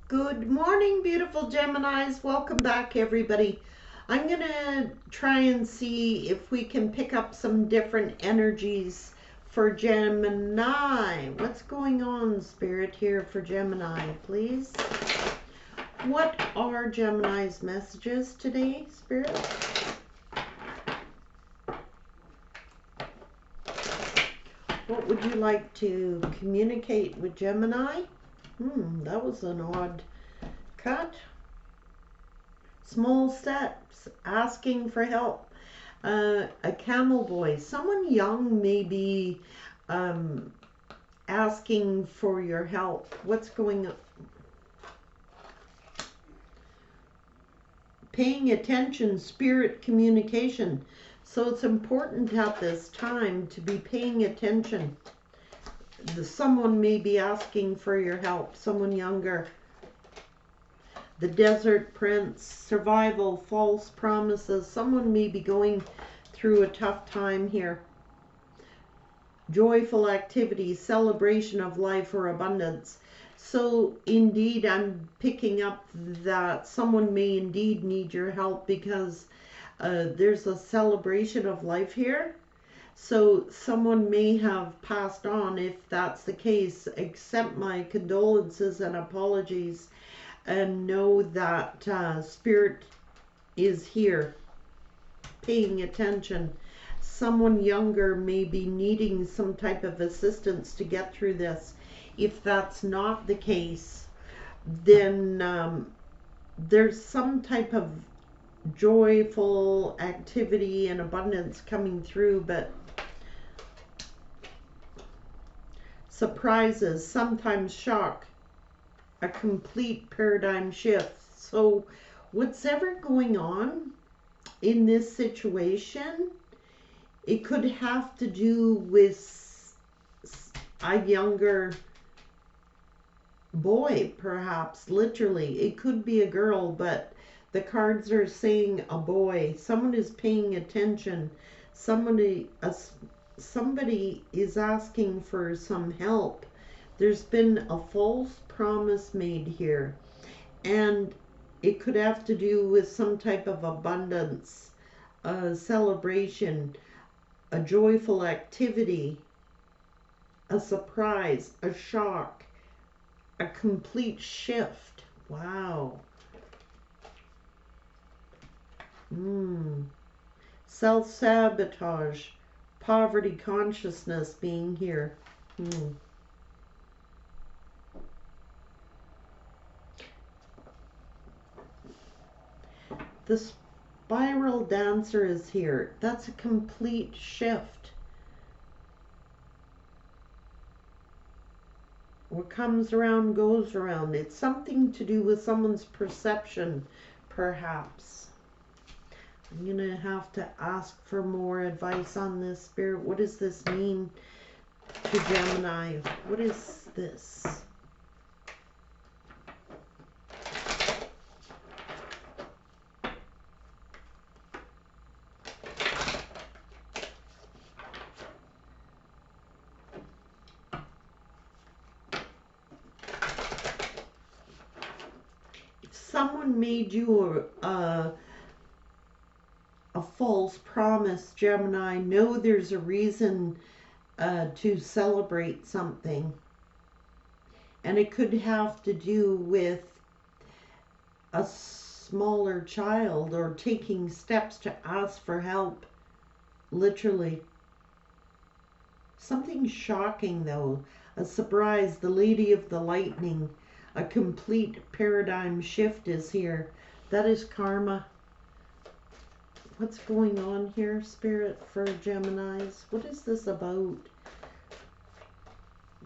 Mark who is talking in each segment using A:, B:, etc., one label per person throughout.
A: Good morning, beautiful Geminis. Welcome back, everybody. I'm going to try and see if we can pick up some different energies for Gemini. What's going on, Spirit, here for Gemini, please? What are Gemini's messages today, Spirit? What would you like to communicate with Gemini? That was an odd cut. Small steps, asking for help. A camel boy, someone young may be asking for your help. What's going on? Paying attention, spirit communication. So it's important at this time to be paying attention. Someone may be asking for your help, someone younger. The Desert Prince, survival, false promises. Someone may be going through a tough time here. Joyful activities, celebration of life or abundance. So indeed, I'm picking up that someone may indeed need your help because there's a celebration of life here. So someone may have passed on. If that's the case, accept my condolences and apologies, and know that Spirit is here, paying attention. Someone younger may be needing some type of assistance to get through this. If that's not the case, then there's some type of joyful activity and abundance coming through, but surprises, sometimes shock, a complete paradigm shift. So what's ever going on in this situation, it could have to do with a younger boy, perhaps, literally. It could be a girl, but the cards are saying a boy. Someone is paying attention. Somebody is asking for some help. There's been a false promise made here, and it could have to do with some type of abundance, a celebration, a joyful activity, a surprise, a shock, a complete shift. Wow. Self-sabotage, poverty consciousness being here. The spiral dancer is here. That's a complete shift. What comes around goes around. It's something to do with someone's perception, perhaps. I'm going to have to ask for more advice on this, Spirit. What does this mean to Gemini? What is this? Someone made you a false promise, Gemini, know there's a reason to celebrate something. And it could have to do with a smaller child or taking steps to ask for help, literally. Something shocking, though. A surprise, the Lady of the Lightning. A complete paradigm shift is here. That is karma. What's going on here, Spirit, for Geminis? What is this about?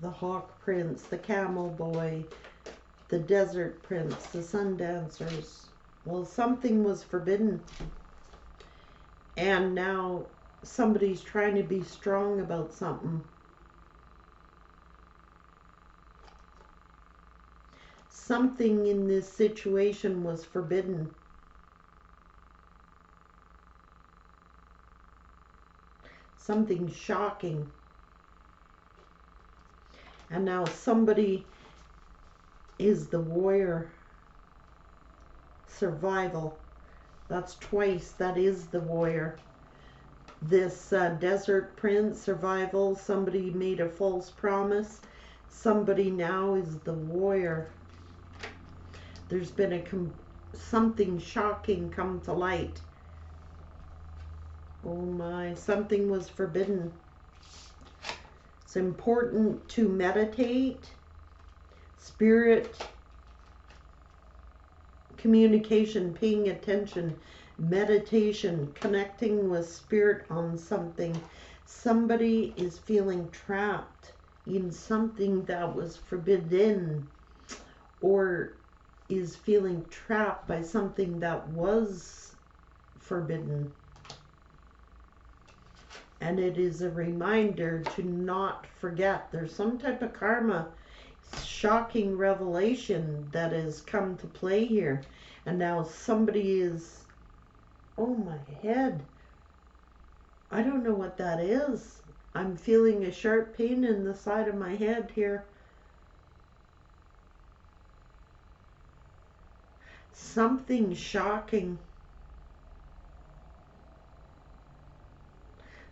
A: The Hawk Prince, the Camel Boy, the Desert Prince, the Sun Dancers. Well, something was forbidden. And now somebody's trying to be strong about something. Something in this situation was forbidden. Something shocking. And now somebody is the warrior. Survival. That's twice. That is the warrior. This desert prince, survival. Somebody made a false promise. Somebody now is the warrior. There's been something shocking come to light. Oh my, something was forbidden. It's important to meditate, spirit, communication, paying attention, meditation, connecting with spirit on something. Somebody is feeling trapped in something that was forbidden, or is feeling trapped by something that was forbidden. And it is a reminder to not forget. There's some type of karma, shocking revelation that has come to play here. And now somebody is, oh my head, I don't know what that is. I'm feeling a sharp pain in the side of my head here. Something shocking.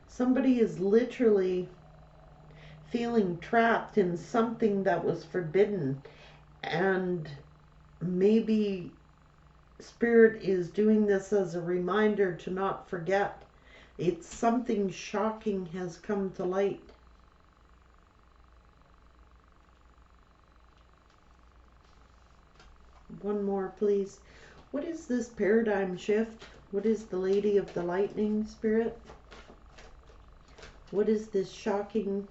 A: Somebody is literally feeling trapped in something that was forbidden, and maybe spirit is doing this as a reminder to not forget. It's something shocking has come to light. One more, please. What is this paradigm shift? What is the Lady of the Lightning, Spirit? What is this shocking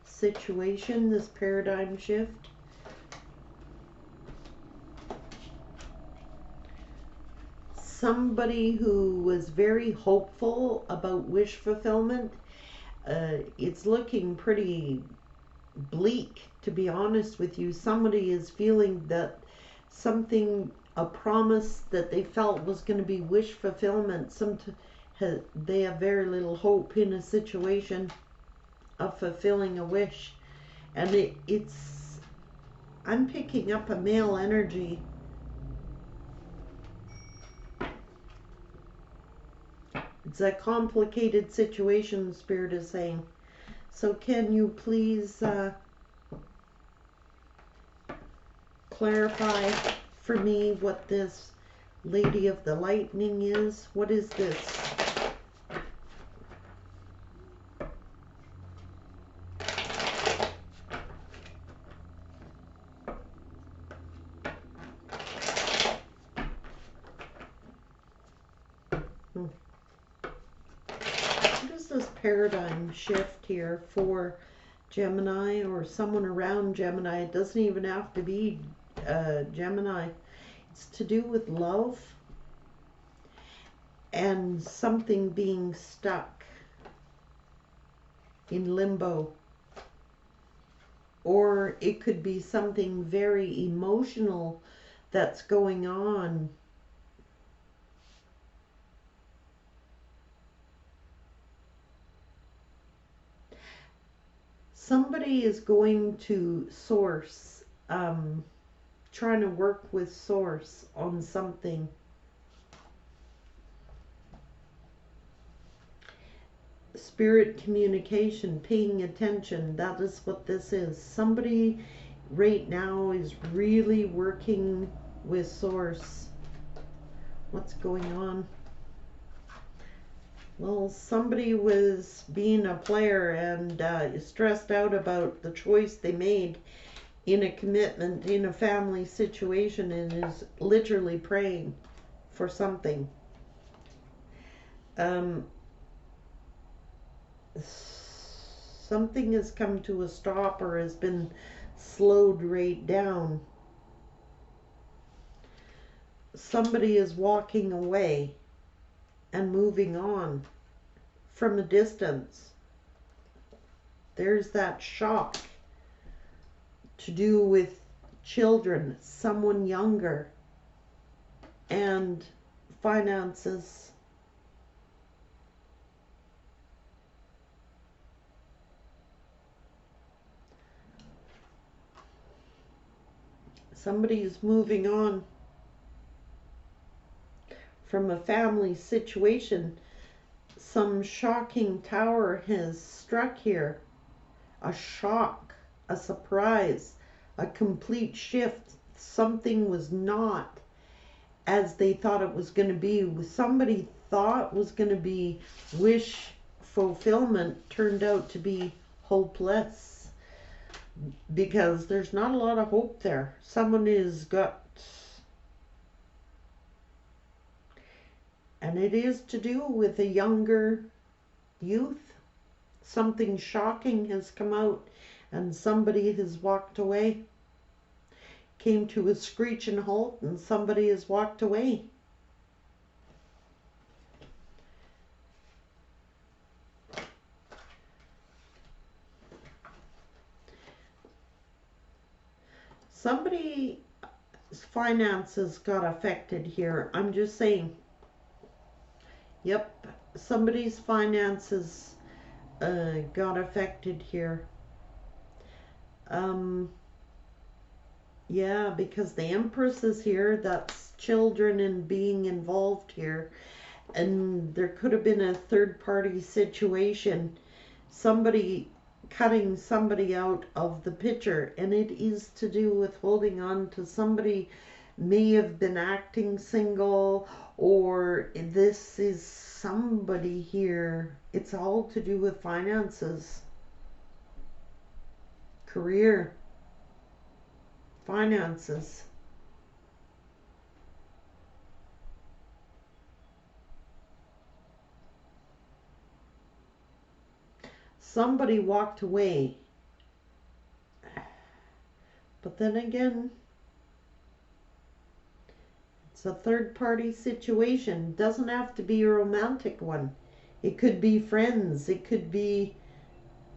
A: situation, this paradigm shift? Somebody who was very hopeful about wish fulfillment. It's looking pretty bleak, to be honest with you. Somebody is feeling that something, a promise that they felt was going to be wish fulfillment, they have very little hope in a situation of fulfilling a wish. And I'm picking up a male energy. It's a complicated situation, Spirit is saying. So can you please clarify for me what this Lady of the Lightning is? What is this? What is this paradigm shift here for Gemini or someone around Gemini? It doesn't even have to be Gemini. It's to do with love and something being stuck in limbo. Or it could be something very emotional that's going on. Somebody is going to source, trying to work with source on something. Spirit communication, paying attention, that is what this is. Somebody right now is really working with source. What's going on? Well, somebody was being a player and is stressed out about the choice they made in a commitment, in a family situation, and is literally praying for something. Something has come to a stop or has been slowed right down. Somebody is walking away and moving on from a distance. There's that shock to do with children, someone younger, and finances. Somebody is moving on from a family situation. Some shocking tower has struck here. A shock, a surprise, a complete shift. Something was not as they thought it was going to be. Somebody thought was going to be wish fulfillment turned out to be hopeless, because there's not a lot of hope there. Someone is got, and it is to do with a younger youth. Something shocking has come out and somebody has walked away. Came to a screeching halt and somebody has walked away. Somebody's finances got affected here. I'm just saying. Yep, somebody's finances got affected here. Yeah, because the Empress is here. That's children and being involved here. And there could have been a third party situation. Somebody cutting somebody out of the picture. And it is to do with holding on to somebody. May have been acting single, or this is somebody here. It's all to do with finances, career, finances. Somebody walked away. But then again, it's a third party situation. Doesn't have to be a romantic one. It could be friends. It could be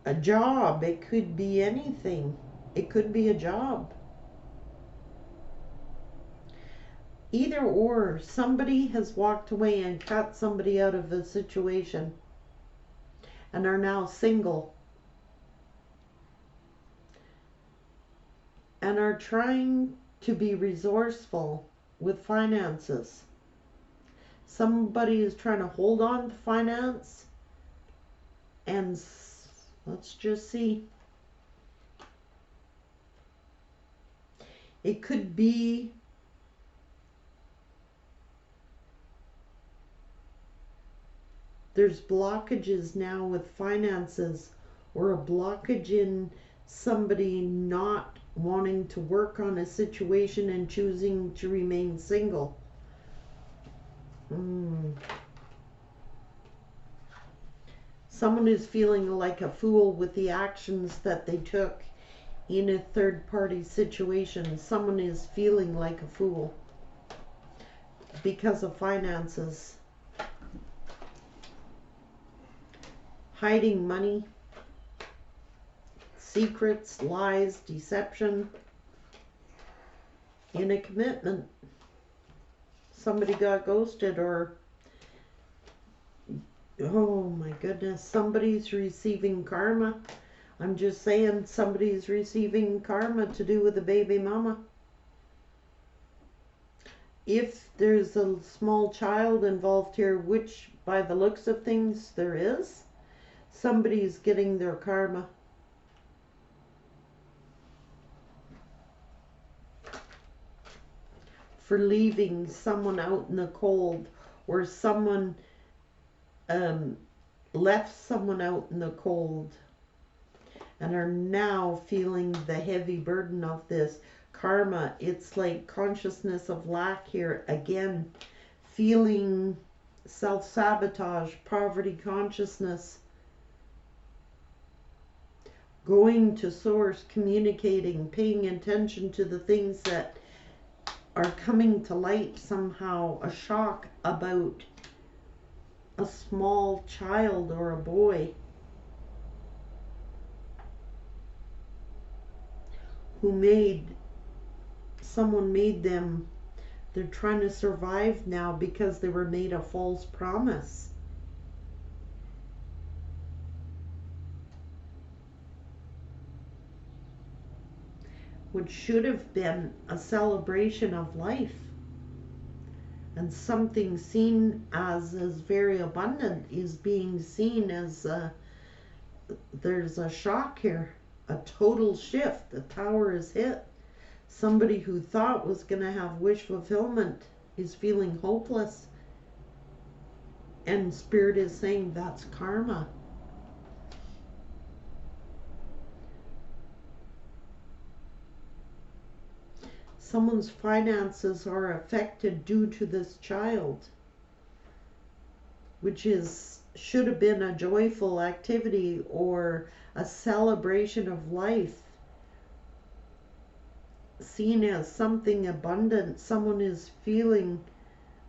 A: a job. It could be anything. It could be a job. Either or, somebody has walked away and cut somebody out of a situation and are now single and are trying to be resourceful with finances. Somebody is trying to hold on to finance, and let's just see. It could be there's blockages now with finances, or a blockage in somebody not wanting to work on a situation and choosing to remain single. Someone is feeling like a fool with the actions that they took in a third party situation. Someone is feeling like a fool because of finances. Hiding money, secrets, lies, deception, in a commitment. Somebody got ghosted, or, oh my goodness, somebody's receiving karma. I'm just saying, somebody's receiving karma to do with a baby mama. If there's a small child involved here, which by the looks of things there is, somebody's getting their karma. For leaving someone out in the cold, or someone left someone out in the cold and are now feeling the heavy burden of this karma. It's like consciousness of lack here again, feeling self-sabotage, poverty consciousness, going to source, communicating, paying attention to the things that are coming to light somehow. A shock about a small child or a boy who someone made them, they're trying to survive now because they were made a false promise. which should have been a celebration of life and something seen as very abundant is being seen as there's a shock here, a total shift. The tower is hit. Somebody who thought was going to have wish fulfillment is feeling hopeless. And Spirit is saying that's karma. Someone's finances are affected due to this child, which should have been a joyful activity or a celebration of life, seen as something abundant. Someone is feeling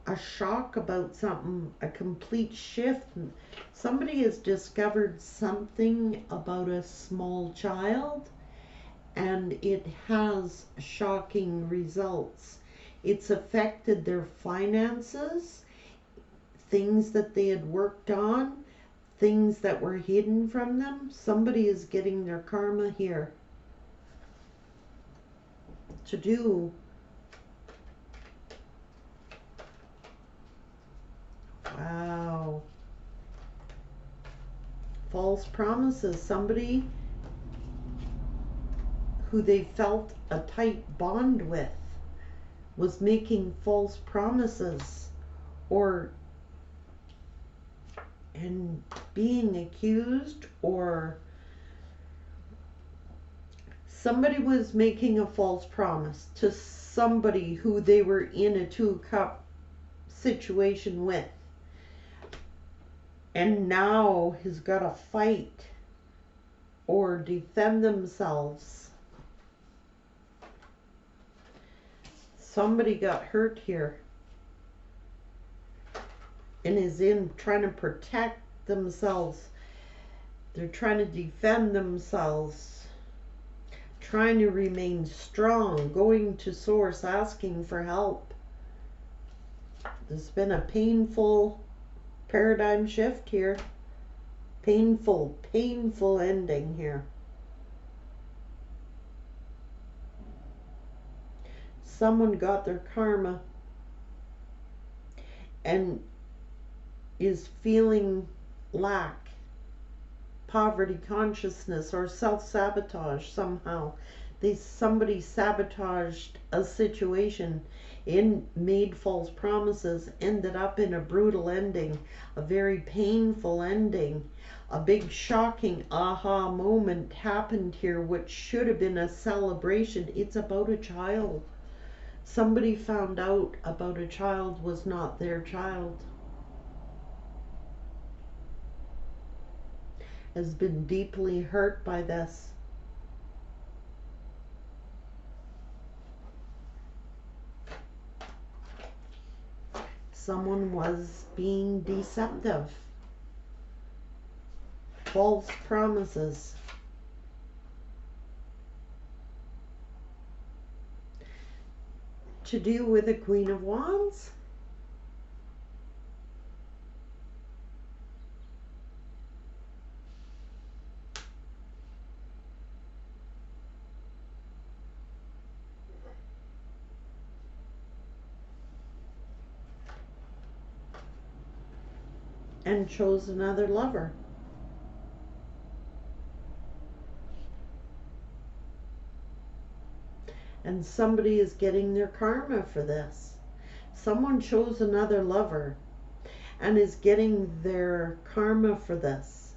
A: a shock about something, a complete shift. Somebody has discovered something about a small child, and it has shocking results. It's affected their finances, things that they had worked on, things that were hidden from them. Somebody is getting their karma here to do. Wow. False promises. Somebody who they felt a tight bond with was making false promises and being accused, or somebody was making a false promise to somebody who they were in a two-cup situation with, and now has got to fight or defend themselves. Somebody got hurt here and is trying to protect themselves. They're trying to defend themselves, trying to remain strong, going to source, asking for help. There's been a painful paradigm shift here. Painful ending here. Someone got their karma and is feeling lack, poverty consciousness, or self-sabotage somehow. Somebody sabotaged a situation and made false promises, ended up in a brutal ending, a very painful ending. A big shocking aha moment happened here, which should have been a celebration. It's about a child. Somebody found out about a child was not their child. Has been deeply hurt by this. Someone was being deceptive. False promises. To deal with the Queen of Wands. And chose another lover. And somebody is getting their karma for this. Someone chose another lover and is getting their karma for this.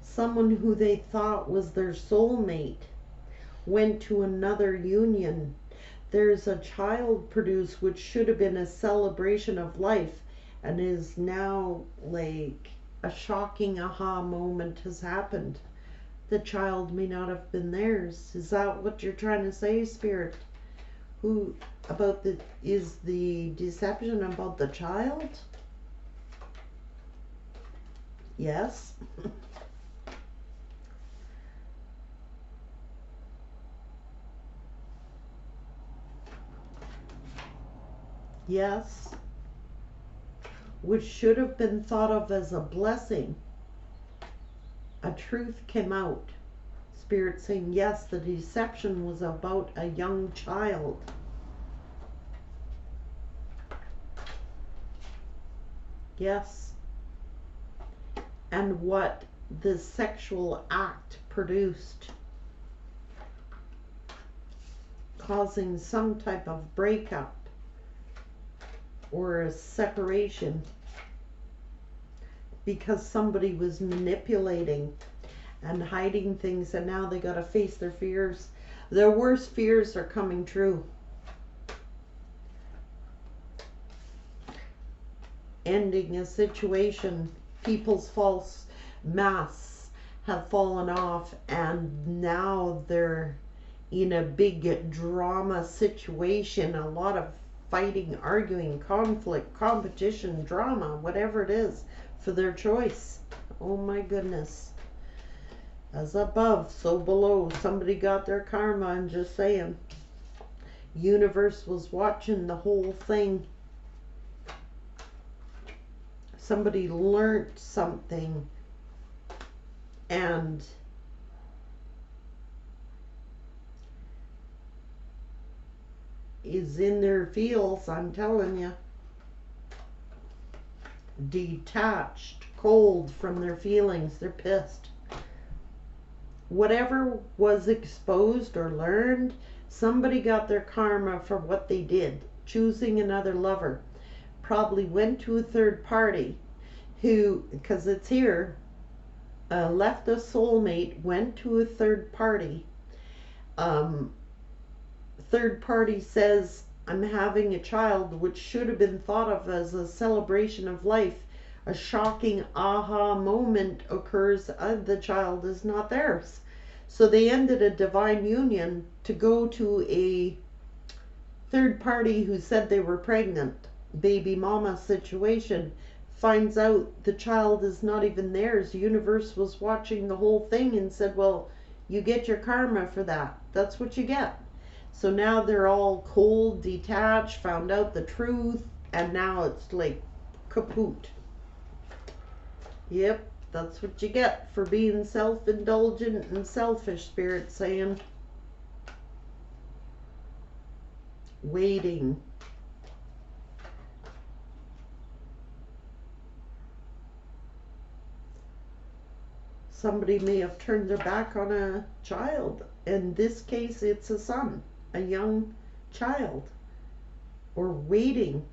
A: Someone who they thought was their soulmate went to another union. There's a child produced which should have been a celebration of life and is now like a shocking aha moment has happened. The child may not have been theirs. Is that what you're trying to say, Spirit? Is the deception about the child? Yes. Yes. Which should have been thought of as a blessing. A truth came out. Spirit saying, yes, the deception was about a young child. Yes. And what the sexual act produced, causing some type of breakup or a separation because somebody was manipulating and hiding things, and now they got to face their fears. Their worst fears are coming true. Ending a situation, people's false masks have fallen off, and now they're in a big drama situation, a lot of fighting, arguing, conflict, competition, drama, whatever it is, for their choice. Oh my goodness. As above, so below. Somebody got their karma, I'm just saying. Universe was watching the whole thing. Somebody learned something and is in their feels, I'm telling you. Detached, cold from their feelings. They're pissed. Whatever was exposed or learned, somebody got their karma for what they did. Choosing another lover. Probably went to a third party who, because it's here, left a soulmate, went to a third party. Third party says, I'm having a child, which should have been thought of as a celebration of life. A shocking aha moment occurs, the child is not theirs. So they ended a divine union to go to a third party who said they were pregnant. Baby mama situation. Finds out the child is not even theirs. The universe was watching the whole thing and said, well, you get your karma for that. That's what you get. So now they're all cold, detached, found out the truth, and now it's like kaput. Yep, that's what you get for being self-indulgent and selfish, Spirit saying. Waiting. Somebody may have turned their back on a child. In this case, it's a son, a young child. Or waiting.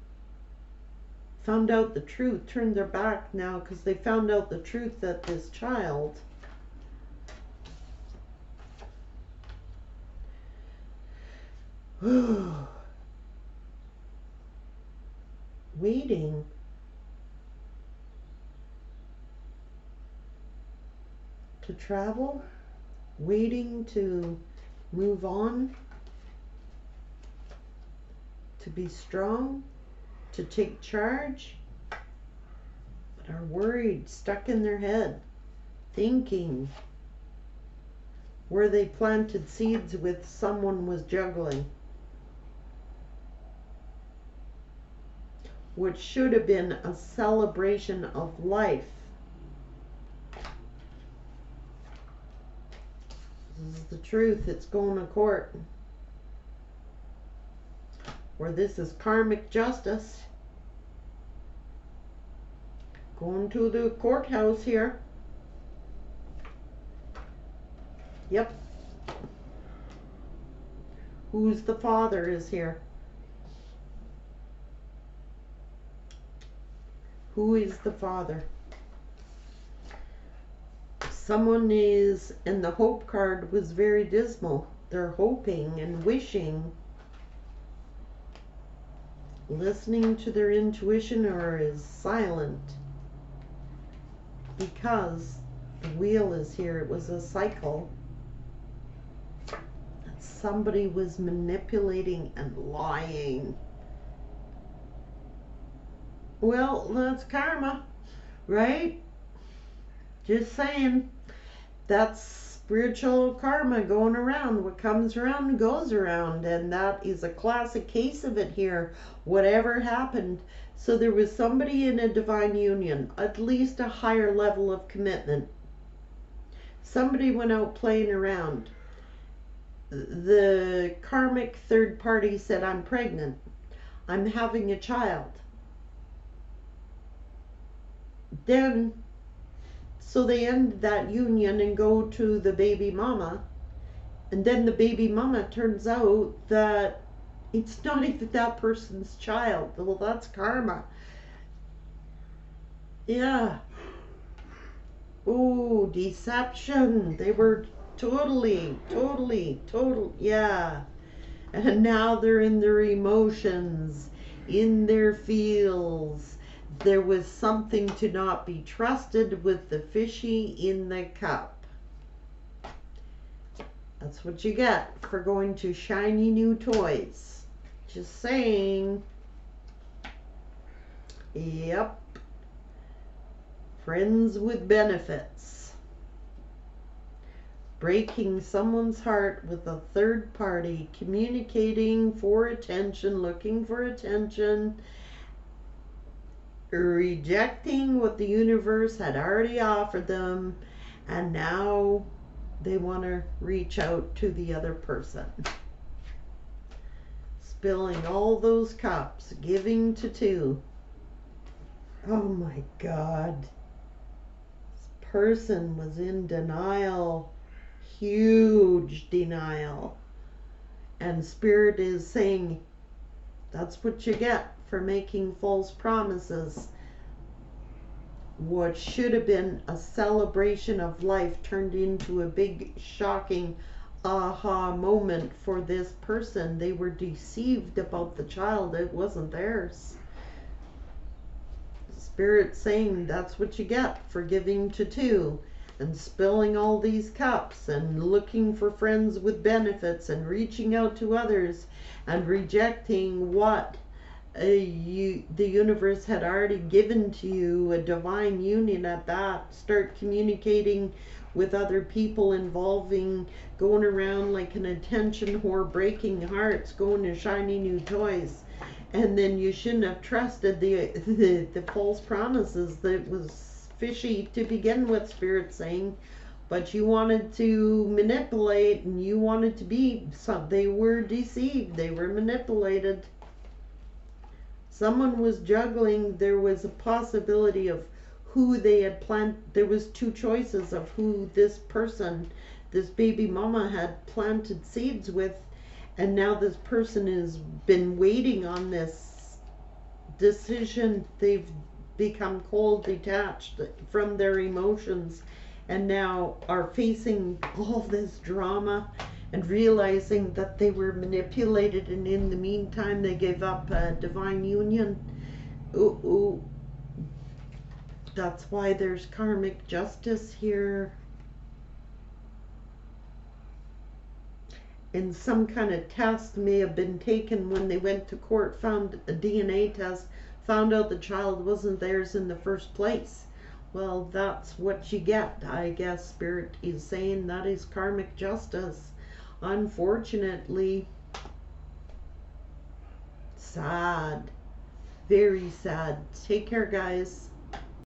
A: Found out the truth, turned their back now because they found out the truth that this child waiting. To travel, waiting to move on, to be strong, to take charge, but are worried, stuck in their head, thinking where they planted seeds with someone was juggling. Which should have been a celebration of life. This is the truth. It's going to court. Where this is karmic justice. Going to the courthouse here. Yep. Who's the father is here? Who is the father? Someone is, and the hope card was very dismal. They're hoping and wishing, listening to their intuition, or is silent because the wheel is here. It was a cycle. Somebody was manipulating and lying. Well, that's karma, right? Just saying. That's spiritual karma going around. What comes around goes around. And that is a classic case of it here. Whatever happened. So there was somebody in a divine union. At least a higher level of commitment. Somebody went out playing around. The karmic third party said, I'm pregnant. I'm having a child. Then, so they end that union and go to the baby mama. And then the baby mama turns out that it's not even that person's child. Well, that's karma. Yeah. Oh, deception. They were totally. Yeah. And now they're in their emotions, in their feels. There was something to not be trusted with the fishy in the cup. That's what you get for going to shiny new toys. Just saying. Yep. Friends with benefits. Breaking someone's heart with a third party, communicating for attention, looking for attention, rejecting what the universe had already offered them, and now they want to reach out to the other person. Spilling all those cups, giving to two. Oh my God. This person was in denial. Huge denial. And Spirit is saying, that's what you get for making false promises. What should have been a celebration of life turned into a big, shocking aha moment for this person. They were deceived about the child. It wasn't theirs. Spirit saying that's what you get for giving to two and spilling all these cups and looking for friends with benefits and reaching out to others and rejecting what the universe had already given to you, a divine union at that. Start communicating with other people, involving going around like an attention whore, breaking hearts, going to shiny new toys. And then you shouldn't have trusted the false promises. That was fishy to begin with, Spirit saying. But you wanted to manipulate and you wanted to be some. They were deceived. They were manipulated. Someone was juggling. There was a possibility of who they had planned. There was two choices of who this person, this baby mama, had planted seeds with. And now this person has been waiting on this decision. They've become cold, detached from their emotions, and now are facing all this drama and realizing that they were manipulated, and in the meantime they gave up a divine union. Ooh. That's why there's karmic justice here. And some kind of test may have been taken when they went to court, found a DNA test, found out the child wasn't theirs in the first place. Well, that's what you get. I guess Spirit is saying that is karmic justice. Unfortunately, sad. Very sad. Take care, guys.